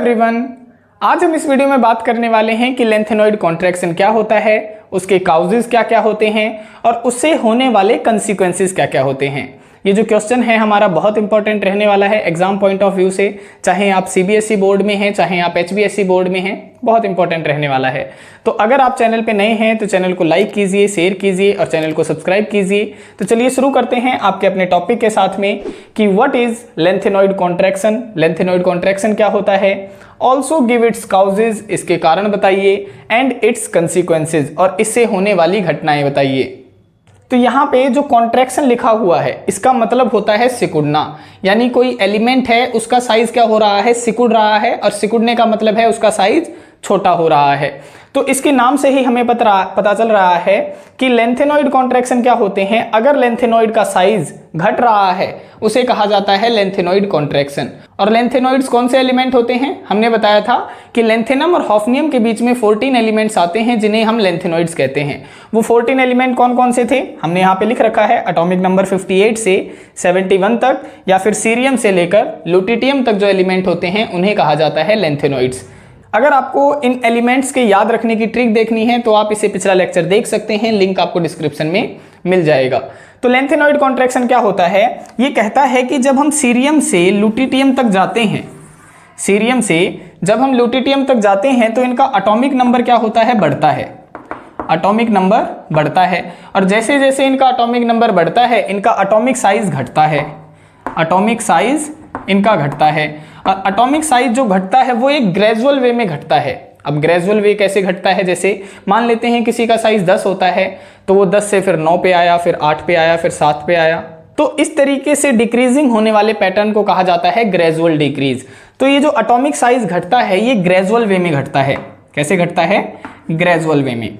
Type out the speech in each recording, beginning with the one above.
Everyone, आज हम इस वीडियो में बात करने वाले हैं कि लेंथेनॉइड कॉन्ट्रैक्शन क्या होता है, उसके काउजेस क्या क्या होते हैं और उससे होने वाले कंसिक्वेंसेस क्या क्या होते हैं। ये जो क्वेश्चन है हमारा बहुत इंपॉर्टेंट रहने वाला है एग्जाम पॉइंट ऑफ व्यू से, चाहे आप सीबीएसई बोर्ड में हैं चाहे आप एचबीएसई बोर्ड में हैं, बहुत इंपॉर्टेंट रहने वाला है। तो अगर आप चैनल पे नए हैं तो चैनल को लाइक कीजिए, शेयर कीजिए और चैनल को सब्सक्राइब कीजिए। तो चलिए शुरू करते हैं आपके अपने टॉपिक के साथ में कि what is lanthanoid contraction, lanthanoid contraction क्या होता है, ऑल्सो गिव इट्स काउजेज, इसके कारण बताइए, एंड इट्स कंसिक्वेंसेज, और इससे होने वाली घटनाएं बताइए। तो यहाँ पे जो कॉन्ट्रैक्शन लिखा हुआ है इसका मतलब होता है सिकुड़ना, यानी कोई एलिमेंट है उसका साइज क्या हो रहा है, सिकुड़ रहा है, और सिकुड़ने का मतलब है उसका साइज छोटा हो रहा है। तो इसके नाम से ही हमें पता चल रहा है कि लेंथेनॉइड कॉन्ट्रैक्शन क्या होते हैं। अगर लेंथेनॉइड का साइज घट रहा है उसे कहा जाता है लेंथेनॉइड कॉन्ट्रैक्शन। और लेंथेनॉइड्स कौन से एलिमेंट होते हैं, हमने बताया था कि लेंथेनम और हॉफनियम के बीच में 14 एलिमेंट्स आते हैं जिन्हें हम लेंथेनॉइड्स कहते हैं। वो 14 एलिमेंट कौन कौन से थे हमने यहाँ पे लिख रखा है, एटॉमिक नंबर 58 से 71 तक, या फिर सीरियम से लेकर ल्यूटिटियम तक जो एलिमेंट होते हैं उन्हें कहा जाता है लेंथेनॉइड्स। अगर आपको इन एलिमेंट्स के याद रखने की ट्रिक देखनी है तो आप इसे पिछला लेक्चर देख सकते हैं, लिंक आपको डिस्क्रिप्शन में मिल जाएगा। तो लेंथेनॉइड कॉन्ट्रैक्शन क्या होता है, ये कहता है कि जब हम सीरियम से ल्यूटिटियम तक जाते हैं, सीरियम से जब हम ल्यूटिटियम तक जाते हैं तो इनका एटॉमिक नंबर क्या होता है, बढ़ता है, एटॉमिक नंबर बढ़ता है। और जैसे जैसे इनका एटॉमिक नंबर बढ़ता है इनका एटॉमिक साइज घटता है, एटॉमिक साइज इनका घटता है। और एटॉमिक साइज जो घटता है वो एक ग्रेजुअल वे में घटता है। अब ग्रेजुअल वे कैसे घटता है, जैसे मान लेते हैं किसी का साइज 10 होता है तो वो 10 से फिर 9 पे आया, फिर 8 पे आया, फिर 7 पे आया। तो इस तरीके से डिक्रीजिंग होने वाले पैटर्न को कहा जाता है ग्रेजुअल डिक्रीज। तो ये जो एटॉमिक साइज घटता है ये ग्रेजुअल वे में घटता है। कैसे घटता है, ग्रेजुअल वे में,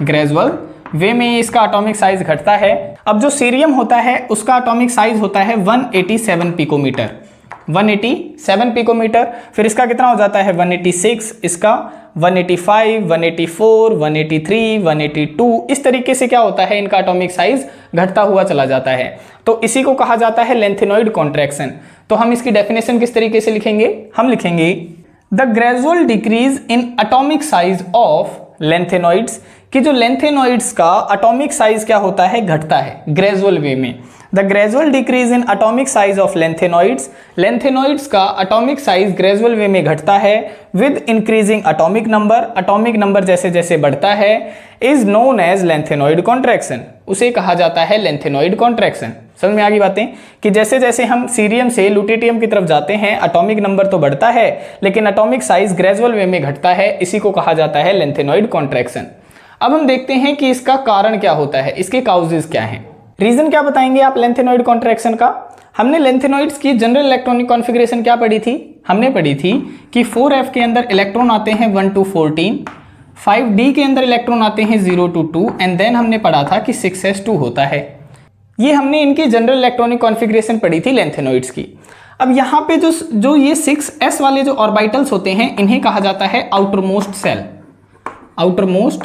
ग्रेजुअल वे में इसका एटॉमिक साइज घटता है। अब जो सीरियम होता है उसका एटॉमिक साइज होता है 187 पिकोमीटर, 187 पिकोमीटर। फिर इसका कितना हो जाता है 186, इसका 185, 184, 183, 182। इस तरीके से क्या होता है, इनका एटॉमिक साइज घटता हुआ चला जाता है। तो इसी को कहा जाता है लेंथेनॉइड कॉन्ट्रैक्शन। तो हम इसकी डेफिनेशन किस तरीके से लिखेंगे, हम लिखेंगे the gradual decrease in atomic size of lanthanoids, कि जो लेंथेनॉइड्स का एटॉमिक साइज क्या होता है, घटता है ग्रेजुअल वे में। The gradual decrease in atomic size of lanthanoids, lanthanoids का एटॉमिक साइज ग्रेजुअल वे में घटता है with increasing atomic number, atomic number जैसे जैसे बढ़ता है, is known as lanthanoid contraction, उसे कहा जाता है लेंथेनॉइड कॉन्ट्रैक्शन। समझ में आ गई बातें कि जैसे जैसे हम सीरियम से ल्यूटिटियम की तरफ जाते हैं एटॉमिक नंबर तो बढ़ता है लेकिन एटॉमिक साइज ग्रेजुअल वे में घटता है, इसी को कहा जाता है लेंथेनॉइड कॉन्ट्रैक्शन। अब हम देखते हैं कि इसका कारण क्या होता है, इसके काउजेस क्या हैं, रीजन क्या बताएंगे आप लेंथेनॉइड कॉन्ट्रैक्शन का। हमने लेंथेनॉइड्स की जनरल इलेक्ट्रॉनिक कॉन्फ़िगरेशन क्या पढ़ी थी, हमने पढ़ी थी कि 4f के अंदर इलेक्ट्रॉन आते हैं 1 to 14, 5d के अंदर इलेक्ट्रॉन आते हैं 0 to 2, एंड देन हमने पढ़ा था कि 6s2 होता है। ये हमने इनकी जनरल इलेक्ट्रॉनिक कॉन्फ़िगरेशन पढ़ी थी लेंथेनॉइड्स की। अब यहाँ पे जो ये 6s वाले जो ऑर्बिटल्स होते हैं इन्हें कहा जाता है आउटरमोस्ट सेल, आउटरमोस्ट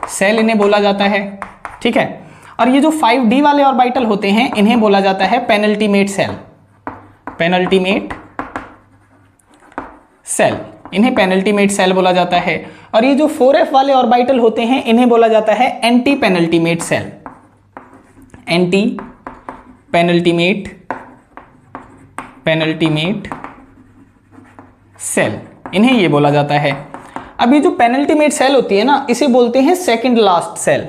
सेल इन्हें बोला जाता है, ठीक है। और ये जो 5d वाले ऑर्बिटल होते हैं इन्हें बोला जाता है पेनल्टीमेट सेल, पेनल्टीमेट सेल, इन्हें पेनल्टीमेट सेल बोला जाता है। और ये जो 4f वाले ऑर्बिटल होते हैं इन्हें बोला जाता है anti penultimate shell, anti penultimate shell, इन्हें ये बोला जाता है। अब ये जो पेनल्टीमेट सेल होती है ना इसे बोलते हैं सेकंड लास्ट सेल,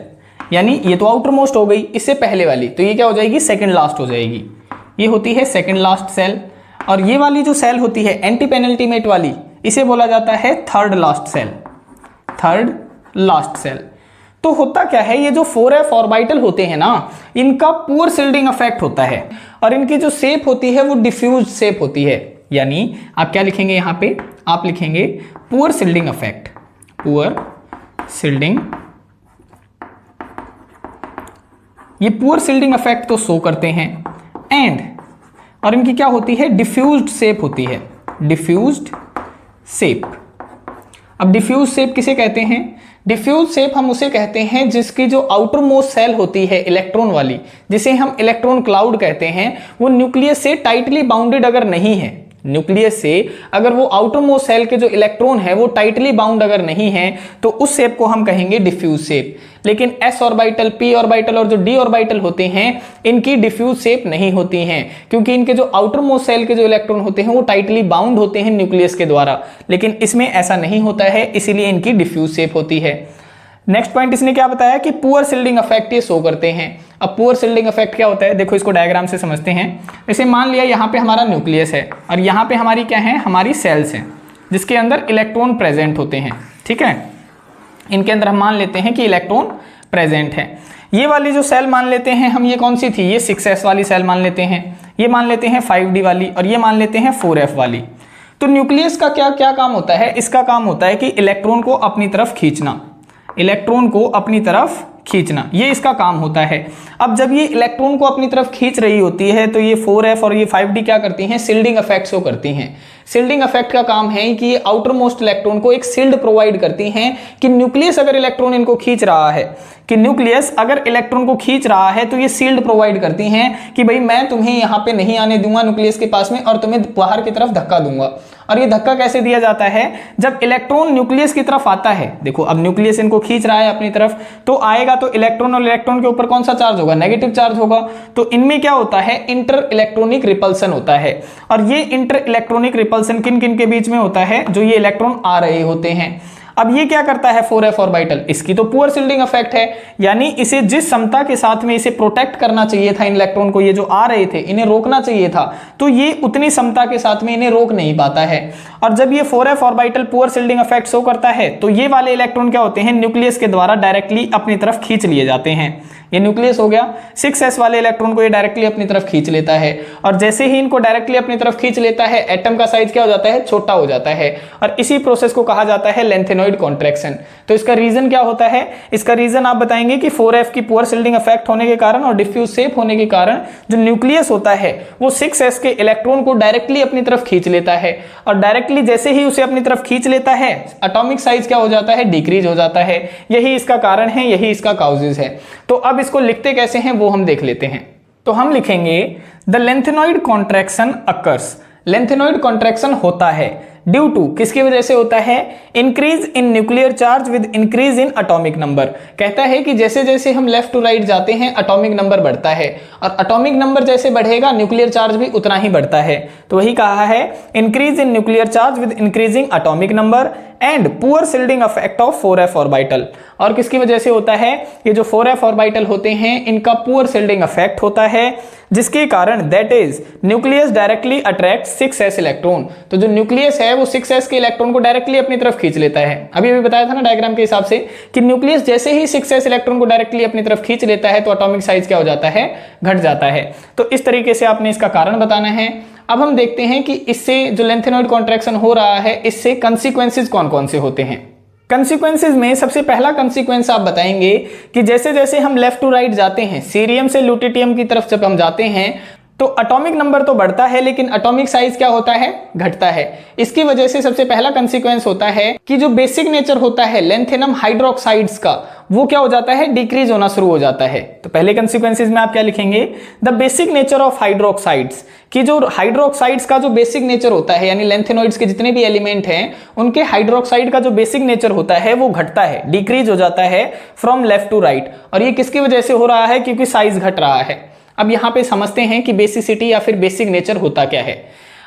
यानी ये तो आउटर मोस्ट हो गई, इससे पहले वाली, तो ये क्या हो जाएगी, सेकंड लास्ट हो जाएगी, ये होती है सेकंड लास्ट सेल। और ये वाली जो सेल होती है एंटी पेनल्टीमेट वाली इसे बोला जाता है third last shell, third last shell. तो होता क्या है, ये जो 4f ऑर्बिटल होते हैं ना इनका पुअर शिल्डिंग इफेक्ट होता है और इनकी जो शेप होती है वो डिफ्यूज शेप होती है, यानी आप क्या लिखेंगे यहाँ पे, आप लिखेंगे poor shielding effect, poor shielding, ये पुअर शिल्डिंग इफेक्ट तो शो करते हैं। एंड और इनकी क्या होती है, डिफ्यूज्ड शेप होती है, डिफ्यूज्ड शेप। अब डिफ्यूज शेप किसे कहते हैं, डिफ्यूज शेप हम उसे कहते हैं जिसकी जो आउटर मोस्ट सेल होती है इलेक्ट्रॉन वाली, जिसे हम इलेक्ट्रॉन क्लाउड कहते हैं, वो न्यूक्लियस से टाइटली बाउंडेड अगर नहीं है, न्यूक्लियस से अगर वो आउटर मोस्ट सेल के जो इलेक्ट्रॉन है वो टाइटली बाउंड अगर नहीं है तो उस शेप को हम कहेंगे डिफ्यूज शेप। लेकिन s ऑर्बिटल, p ऑर्बिटल और जो d ऑर्बिटल होते हैं इनकी डिफ्यूज शेप नहीं होती हैं, क्योंकि इनके जो आउटर मोस्ट सेल के जो इलेक्ट्रॉन होते हैं वो टाइटली बाउंड होते हैं न्यूक्लियस के द्वारा, लेकिन इसमें ऐसा नहीं होता है, इसीलिए इनकी डिफ्यूज शेप होती है। नेक्स्ट पॉइंट इसने क्या बताया कि पुअर शिल्डिंग इफेक्ट ये शो करते हैं। अब पुअर शिल्डिंग इफेक्ट क्या होता है, देखो इसको डायग्राम से समझते हैं। जैसे मान लिया यहाँ पे हमारा न्यूक्लियस है और यहाँ पे हमारी क्या है, हमारी सेल्स हैं जिसके अंदर इलेक्ट्रॉन प्रेजेंट होते हैं, ठीक है। इनके अंदर हम मान लेते हैं कि इलेक्ट्रॉन प्रेजेंट है। ये वाली जो सेल मान लेते हैं हम, ये कौन सी थी, ये 6s वाली सेल मान लेते हैं, ये मान लेते हैं 5d वाली और ये मान लेते हैं 4f वाली। तो न्यूक्लियस का क्या क्या काम होता है, इसका काम होता है कि इलेक्ट्रॉन को अपनी तरफ खींचना, इलेक्ट्रॉन को अपनी तरफ खींचना, ये इसका काम होता है। अब जब ये इलेक्ट्रॉन को अपनी तरफ खींच रही होती है तो ये 4f और ये 5d क्या करती हैं, शिल्डिंग इफेक्ट शो करती हैं। शिल्डिंग इफेक्ट का काम है कि ये आउटर मोस्ट इलेक्ट्रॉन को एक शिल्ड प्रोवाइड करती हैं कि न्यूक्लियस अगर इलेक्ट्रॉन इनको खींच रहा है, कि न्यूक्लियस अगर इलेक्ट्रॉन को खींच रहा है तो ये शील्ड प्रोवाइड करती हैं कि भाई मैं तुम्हें यहाँ पे नहीं आने दूंगा न्यूक्लियस के पास में और तुम्हें बाहर की तरफ धक्का दूंगा। और ये धक्का कैसे दिया जाता है, जब इलेक्ट्रॉन न्यूक्लियस की तरफ आता है, देखो अब न्यूक्लियस इनको खींच रहा है अपनी तरफ, तो आएगा तो इलेक्ट्रॉन और इलेक्ट्रॉन के ऊपर कौन सा चार्ज होगा, नेगेटिव चार्ज होगा। तो इनमें क्या होता है, इंटर इलेक्ट्रॉनिक रिपल्सन होता है। और ये इंटर इलेक्ट्रॉनिक रिपल्सन किन किन के बीच में होता है, जो ये इलेक्ट्रॉन आ रहे होते हैं। अब ये क्या करता है 4f ऑर्बिटल, इसकी तो पुअर शिल्डिंग इफेक्ट है, यानी इसे जिस क्षमता के साथ में इसे प्रोटेक्ट करना चाहिए था इन इलेक्ट्रॉन को, ये जो आ रहे थे इन्हें रोकना चाहिए था, तो ये उतनी क्षमता के साथ में इन्हें रोक नहीं पाता है। और जब ये 4f orbital poor shielding effect show करता है तो ये वाले इलेक्ट्रॉन क्या होते हैं, न्यूक्लियस के द्वारा डायरेक्टली अपनी तरफ खींच लिए जाते हैं। ये न्यूक्लियस हो गया, 6s वाले इलेक्ट्रॉन को ये डायरेक्टली अपनी तरफ खींच लेता है और जैसे ही इनको डायरेक्टली अपनी तरफ खींच लेता है एटम का साइज क्या हो जाता है, छोटा हो जाता है। और इसी प्रोसेस को कहा जाता है लेंथेनॉइड कॉन्ट्रैक्शन। तो इसका रीजन क्या होता है, इसका रीजन आप बताएंगे कि 4f की पुअर शिल्डिंग इफेक्ट होने के कारण और डिफ्यूज शेप होने के कारण जो न्यूक्लियस होता है वो 6s के इलेक्ट्रॉन को डायरेक्टली अपनी तरफ खींच लेता है और डायरेक्टली जैसे ही उसे अपनी तरफ खींच लेता है एटॉमिक साइज क्या हो जाता है, डिक्रीज हो जाता है। यही इसका कारण है, यही इसका काउजेस है। तो अब इसको लिखते कैसे हैं वो हम देख लेते हैं। तो हम लिखेंगे the lanthanoid contraction occurs, lanthanoid contraction होता है ड्यू टू, किसकी वजह से होता है, increase in nuclear charge with increase in atomic number. कहता है कि जैसे जैसे हम लेफ्ट टू राइट जाते हैं एटॉमिक नंबर बढ़ता है और एटॉमिक नंबर जैसे बढ़ेगा न्यूक्लियर चार्ज भी उतना ही बढ़ता है। तो वही कहा है increase in nuclear charge with increasing atomic number and poor shielding effect of 4f orbital. और किसकी वजह से होता है, ये जो 4f ऑर्बिटल होते हैं इनका पुअर शिल्डिंग इफेक्ट होता है जिसके कारण that is nucleus directly attract 6s electron. तो जो न्यूक्लियस है वो 6s के इलेक्ट्रॉन को डायरेक्टली अपनी तरफ खींच लेता है। अभी बताया था ना डायग्राम के हिसाब से कि न्यूक्लियस जैसे ही 6s इलेक्ट्रॉन को डायरेक्टली अपनी तरफ खींच लेता है तो एटॉमिक साइज क्या हो जाता है, घट जाता है। तो इस तरीके से आपने इसका कारण बताना है। अब हम देखते हैं कि इससे जो लेंथेनॉइड कॉन्ट्रैक्शन हो रहा है इससे कंसीक्वेंसेस कौन कौन से होते हैं। कंसीक्वेंसेस में सबसे पहला कंसीक्वेंस आप बताएंगे कि जैसे जैसे हम लेफ्ट टू राइट जाते हैं, सीरियम से ल्यूटिटियम की तरफ जब हम जाते हैं तो एटॉमिक नंबर तो बढ़ता है लेकिन एटॉमिक साइज क्या होता है, घटता है। इसकी वजह से सबसे पहला कंसीक्वेंस होता है कि जो बेसिक नेचर होता है लेंथेनम हाइड्रोक्साइड्स का वो क्या हो जाता है, डिक्रीज होना शुरू हो जाता है। तो पहले कंसीक्वेंसेस में आप क्या लिखेंगे, the basic nature of hydroxides, कि जो हाइड्रोक्साइड्स का जो बेसिक नेचर होता है यानी लेंथेनॉइड्स के जितने भी एलिमेंट हैं उनके हाइड्रोक्साइड का जो बेसिक नेचर होता है वो घटता है, डिक्रीज हो जाता है फ्रॉम लेफ्ट टू राइट। और ये किसकी वजह से हो रहा है, क्योंकि साइज घट रहा है। अब यहाँ पे समझते हैं कि बेसिसिटी या फिर बेसिक नेचर होता क्या है।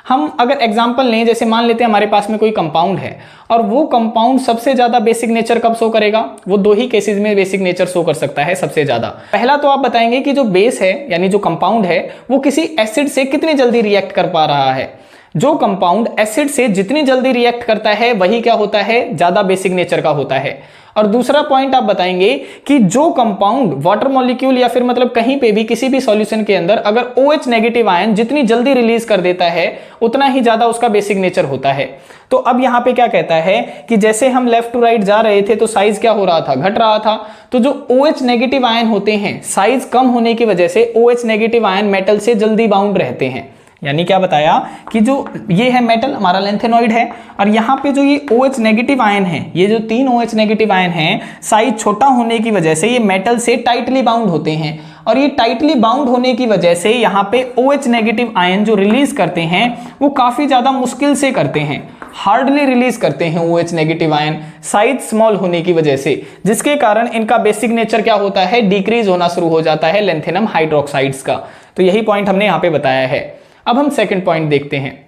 हम अगर एग्जांपल लें, जैसे मान लेते हैं हमारे पास में कोई कंपाउंड है और वो कंपाउंड सबसे ज्यादा बेसिक नेचर कब शो करेगा, वो दो ही केसेस में बेसिक नेचर शो कर सकता है सबसे ज्यादा। पहला तो आप बताएंगे कि जो बेस है यानी जो कंपाउंड है वो किसी एसिड से कितनी जल्दी रिएक्ट कर पा रहा है। जो कंपाउंड एसिड से जितनी जल्दी रिएक्ट करता है वही क्या होता है, ज्यादा बेसिक नेचर का होता है। और दूसरा पॉइंट आप बताएंगे कि जो कंपाउंड वाटर मॉलिक्यूल या फिर मतलब कहीं पे भी किसी भी सॉल्यूशन के अंदर अगर OH नेगेटिव आयन जितनी जल्दी रिलीज कर देता है उतना ही ज्यादा उसका बेसिक नेचर होता है। तो अब यहाँ पे क्या कहता है कि जैसे हम लेफ्ट टू राइट जा रहे थे तो साइज क्या हो रहा था, घट रहा था। तो जो OH नेगेटिव आयन होते हैं साइज कम होने की वजह से OH नेगेटिव आयन मेटल से जल्दी बाउंड रहते हैं। यानी क्या बताया कि जो ये है मेटल हमारा लेंथेनॉइड है और यहाँ पे जो ये OH नेगेटिव आयन है, ये जो 3 OH नेगेटिव आयन हैं साइज छोटा होने की वजह से ये मेटल से टाइटली बाउंड होते हैं और ये टाइटली बाउंड होने की वजह से यहाँ पे OH नेगेटिव आयन जो रिलीज करते हैं वो काफी ज्यादा मुश्किल से करते हैं, हार्डली रिलीज करते हैं OH negative ion size small होने की वजह से, जिसके कारण इनका बेसिक नेचर क्या होता है, डिक्रीज होना शुरू हो जाता है लेंथेनम हाइड्रोक्साइड्स का। तो यही पॉइंट हमने यहाँ पे बताया है। अब हम सेकंड पॉइंट देखते हैं।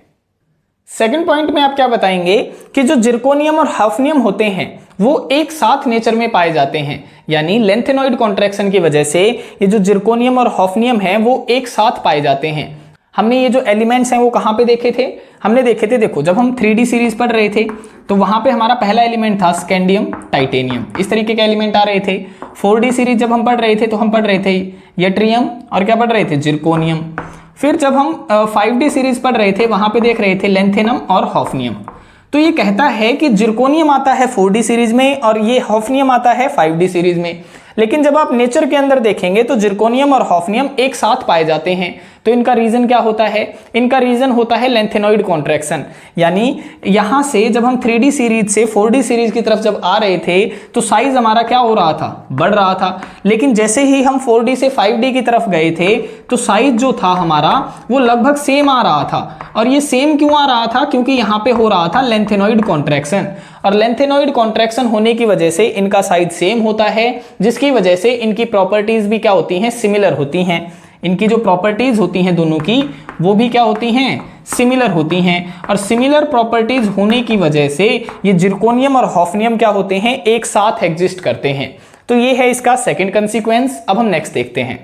सेकंड पॉइंट में आप क्या बताएंगे कि जो जिरकोनियम और हाफनियम होते हैं वो एक साथ नेचर में पाए जाते हैं, यानी लेंथेनॉइड कॉन्ट्रैक्शन की वजह से ये जो जिरकोनियम और हाफनियम है वो एक साथ पाए जाते हैं। हमने ये जो एलिमेंट्स हैं वो कहाँ पे देखे थे, हमने देखे थे, देखो जब हम 3D सीरीज पढ़ रहे थे तो वहां पे हमारा पहला एलिमेंट था स्कैंडियम टाइटेनियम, इस तरीके के एलिमेंट आ रहे थे। 4D सीरीज जब हम पढ़ रहे थे तो हम पढ़ रहे थे यट्रियम और क्या पढ़ रहे थे, जिरकोनियम। फिर जब हम 5D सीरीज पढ़ रहे थे वहां पे देख रहे थे लेंथेनम और हाफनियम। तो ये कहता है कि जिरकोनियम आता है 4D सीरीज में और ये हाफनियम आता है 5D सीरीज में, लेकिन जब आप नेचर के अंदर देखेंगे तो जिरकोनियम और हाफनियम एक साथ पाए जाते हैं। तो इनका रीजन क्या होता है, इनका रीजन होता है लेंथेनॉइड कॉन्ट्रैक्शन, यानी यहां से जब हम 3D सीरीज से 4D सीरीज की तरफ जब आ रहे थे तो साइज हमारा क्या हो रहा था, बढ़ रहा था। लेकिन जैसे ही हम 4D से 5D की तरफ गए थे तो साइज जो था हमारा वो लगभग सेम आ रहा था। और ये सेम क्यों आ रहा था, क्योंकि यहाँ पे हो रहा था लेंथेनॉइड कॉन्ट्रैक्शन, और लेंथेनॉइड कॉन्ट्रैक्शन होने की वजह से इनका साइज सेम होता है, जिसकी वजह से इनकी प्रॉपर्टीज भी क्या होती हैं, सिमिलर होती हैं। इनकी जो प्रॉपर्टीज होती हैं दोनों की वो भी क्या होती हैं, सिमिलर होती हैं। और सिमिलर प्रॉपर्टीज होने की वजह से ये जिरकोनियम और हाफनियम क्या होते हैं, एक साथ एग्जिस्ट करते हैं। तो ये है इसका सेकंड कंसीक्वेंस। अब हम नेक्स्ट देखते हैं।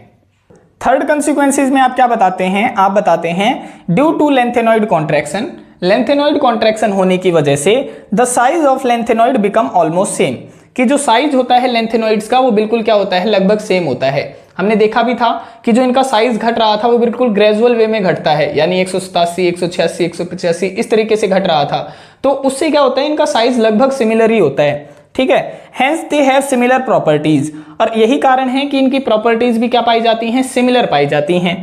थर्ड कंसीक्वेंसेस में आप क्या बताते हैं, आप बताते हैं due to lanthanoid contraction, lanthanoid contraction होने की वजह से the size of lanthanoid become almost same, कि जो साइज होता है लेंथेनॉइड्स का वो बिल्कुल क्या होता है, लगभग सेम होता है। हमने देखा भी था कि जो इनका साइज घट रहा था वो बिल्कुल ग्रेजुअल वे में घटता है, यानी 187, 186, 185 इस तरीके से घट रहा था। तो उससे क्या होता है, इनका साइज लगभग सिमिलर ही होता है, ठीक है। Hence they have similar properties, और यही कारण है कि इनकी प्रॉपर्टीज भी क्या पाई जाती हैं, सिमिलर पाई जाती हैं।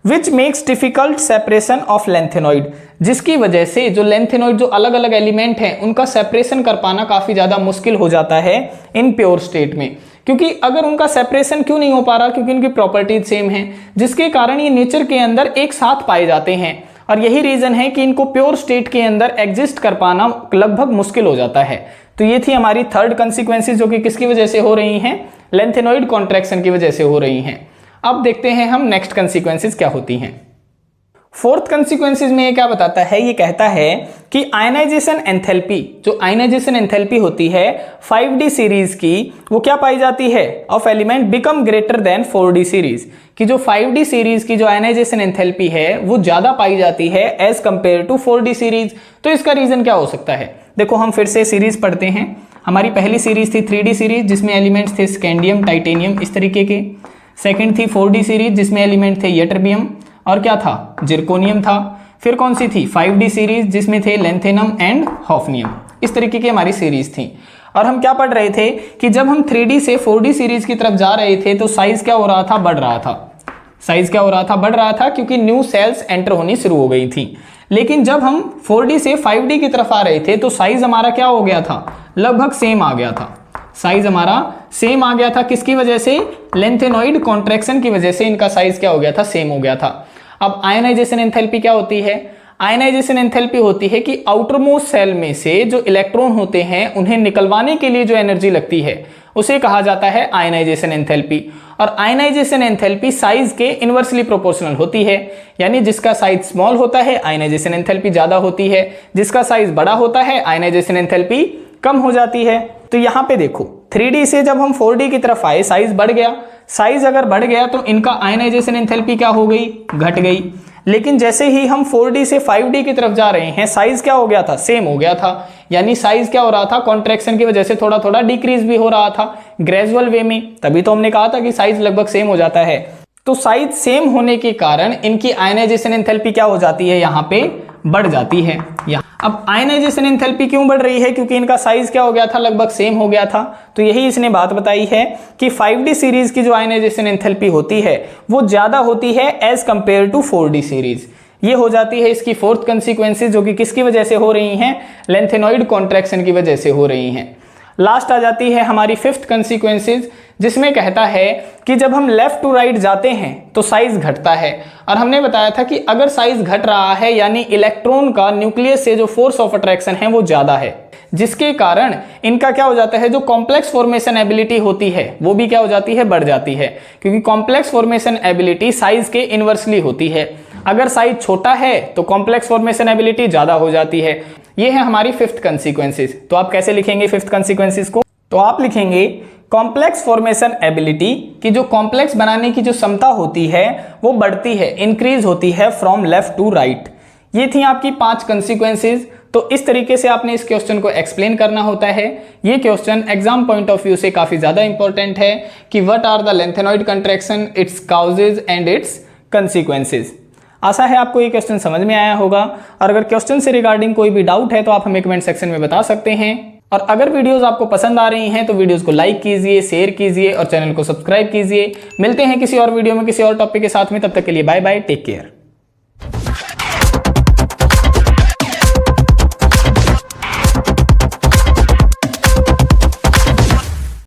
Which makes difficult separation of lanthanoid, जिसकी वजह से जो लेंथेनॉइड जो अलग अलग एलिमेंट हैं उनका सेपरेशन कर पाना काफी ज्यादा मुश्किल हो जाता है इन प्योर स्टेट में। क्योंकि अगर उनका सेपरेशन क्यों नहीं हो पा रहा, क्योंकि उनकी प्रॉपर्टीज सेम हैं, जिसके कारण ये नेचर के अंदर एक साथ पाए जाते हैं। और यही रीजन है कि इनको प्योर स्टेट के अंदर एग्जिस्ट कर पाना लगभग मुश्किल हो जाता है। तो ये थी हमारी थर्ड कंसीक्वेंसेस, जो कि किसकी वजह से हो रही हैं, लेंथेनॉइड कॉन्ट्रैक्शन की वजह से हो रही हैं। अब देखते हैं हम नेक्स्ट कंसीक्वेंसेस क्या होती हैं। फोर्थ कंसीक्वेंसेस में ये क्या बताता है, ये कहता है कि आयनाइजेशन एंथैल्पी, जो आयनाइजेशन एंथैल्पी होती है 5D सीरीज की, वो क्या पाई जाती है, of element become greater than 4D series, कि जो 5D सीरीज की जो आयनाइजेशन एंथैल्पी है वो ज्यादा पाई जाती है as compare to 4D series. तो इसका रीजन क्या हो सकता है, देखो हम फिर से सीरीज पढ़ते हैं। हमारी पहली सीरीज थी 3D सीरीज जिसमें एलिमेंट्स थे स्कैंडियम टाइटेनियम इस तरीके के। सेकंड थी 4D सीरीज जिसमें एलिमेंट थे यट्रियम और क्या था, जिरकोनियम था। फिर कौन सी थी 5D सीरीज जिसमें थे लेंथेनम एंड हाफनियम। इस तरीके की हमारी सीरीज थी। और हम क्या पढ़ रहे थे कि जब हम 3D से 4D सीरीज की तरफ जा रहे थे तो साइज क्या हो रहा था, बढ़ रहा था। साइज क्या हो रहा था, बढ़ रहा था, क्योंकि न्यू सेल्स एंटर होनी शुरू हो गई थी। लेकिन जब हम 4D से 5D की तरफ आ रहे थे तो साइज हमारा क्या हो गया था, लगभग सेम आ गया था। साइज हमारा सेम आ गया था, किसकी वजह से, लेंथेनॉइड कॉन्ट्रैक्शन की वजह से इनका साइज क्या हो गया था, सेम हो गया था। अब आयनाइजेशन एंथैल्पी क्या होती है, आयनाइजेशन एंथैल्पी होती है कि आउटरमोस्ट सेल में से जो इलेक्ट्रॉन होते हैं उन्हें निकलवाने के लिए जो एनर्जी लगती है उसे कहा जाता है आयनाइजेशन एंथैल्पी। और आयनाइजेशन एंथैल्पी साइज के इनवर्सली प्रोपोर्शनल होती है, यानी जिसका साइज स्मॉल होता है आयनाइजेशन एंथैल्पी ज्यादा होती है, जिसका साइज बड़ा होता है आयनाइजेशन एंथैल्पी कम हो जाती है। तो यहाँ पे देखो 3D से जब हम 4D की तरफ आए साइज बढ़ गया, साइज अगर बढ़ गया तो इनका आयनाइजेशन एंथैल्पी क्या हो गई, घट गई। लेकिन जैसे ही हम 4D से 5D की तरफ जा रहे हैं साइज क्या हो गया था, सेम हो गया था। यानी साइज क्या हो रहा था, कॉन्ट्रैक्शन की वजह से थोड़ा थोड़ा डिक्रीज भी हो रहा था ग्रेजुअल वे में। तभी तो हमने कहा था कि साइज लगभग सेम हो जाता है। तो साइज सेम होने के कारण इनकी आयनाइजेशन एंथैल्पी क्या हो जाती है, यहाँ पे बढ़ जाती है। अब आयनाइजेशन एंथैल्पी क्यों बढ़ रही है, क्योंकि इनका साइज क्या हो गया था, लगभग सेम हो गया था। तो यही इसने बात बताई है कि 5D सीरीज की जो आयनाइजेशन एंथैल्पी होती है वो ज्यादा होती है as compare to 4D series. ये हो जाती है इसकी फोर्थ कंसीक्वेंसेस, जो कि किसकी वजह से हो रही हैं, लेंथेनॉइड कॉन्ट्रैक्शन की वजह से हो रही हैं। लास्ट आ जाती है हमारी फिफ्थ कंसीक्वेंसेस, जिसमें कहता है कि जब हम लेफ्ट टू राइट जाते हैं तो साइज घटता है। और हमने बताया था कि अगर साइज घट रहा है यानी इलेक्ट्रॉन का न्यूक्लियस से जो फोर्स ऑफ अट्रैक्शन है वो ज्यादा है, जिसके कारण इनका क्या हो जाता है, जो कॉम्प्लेक्स फॉर्मेशन एबिलिटी होती है वो भी क्या हो जाती है, बढ़ जाती है। क्योंकि कॉम्प्लेक्स फॉर्मेशन एबिलिटी साइज के इनवर्सली होती है। अगर साइज छोटा है तो कॉम्प्लेक्स फॉर्मेशन एबिलिटी ज्यादा हो जाती है। ये है हमारी फिफ्थ कंसीक्वेंसेस। तो आप कैसे लिखेंगे फिफ्थ कंसीक्वेंसेस को? तो आप लिखेंगे कॉम्प्लेक्स फॉर्मेशन एबिलिटी की जो कॉम्प्लेक्स बनाने की जो क्षमता होती है वो बढ़ती है, इंक्रीज होती है फ्रॉम लेफ्ट टू राइट। ये थी आपकी 5 कंसीक्वेंसेस। तो इस तरीके से आपने इस क्वेश्चन को एक्सप्लेन करना होता है। ये question exam point of view से काफी ज्यादा इंपॉर्टेंट है कि what are the lanthanoid contraction, its causes and its consequences. आशा है आपको ये क्वेश्चन समझ में आया होगा। और अगर क्वेश्चन से रिगार्डिंग कोई भी डाउट है तो आप हमें कमेंट सेक्शन में बता सकते हैं। और अगर वीडियोस आपको पसंद आ रही हैं तो वीडियोस को लाइक कीजिए, शेयर कीजिए और चैनल को सब्सक्राइब कीजिए। मिलते हैं किसी और वीडियो में किसी और टॉपिक के साथ में। तब तक के लिए बाय बाय, टेक केयर।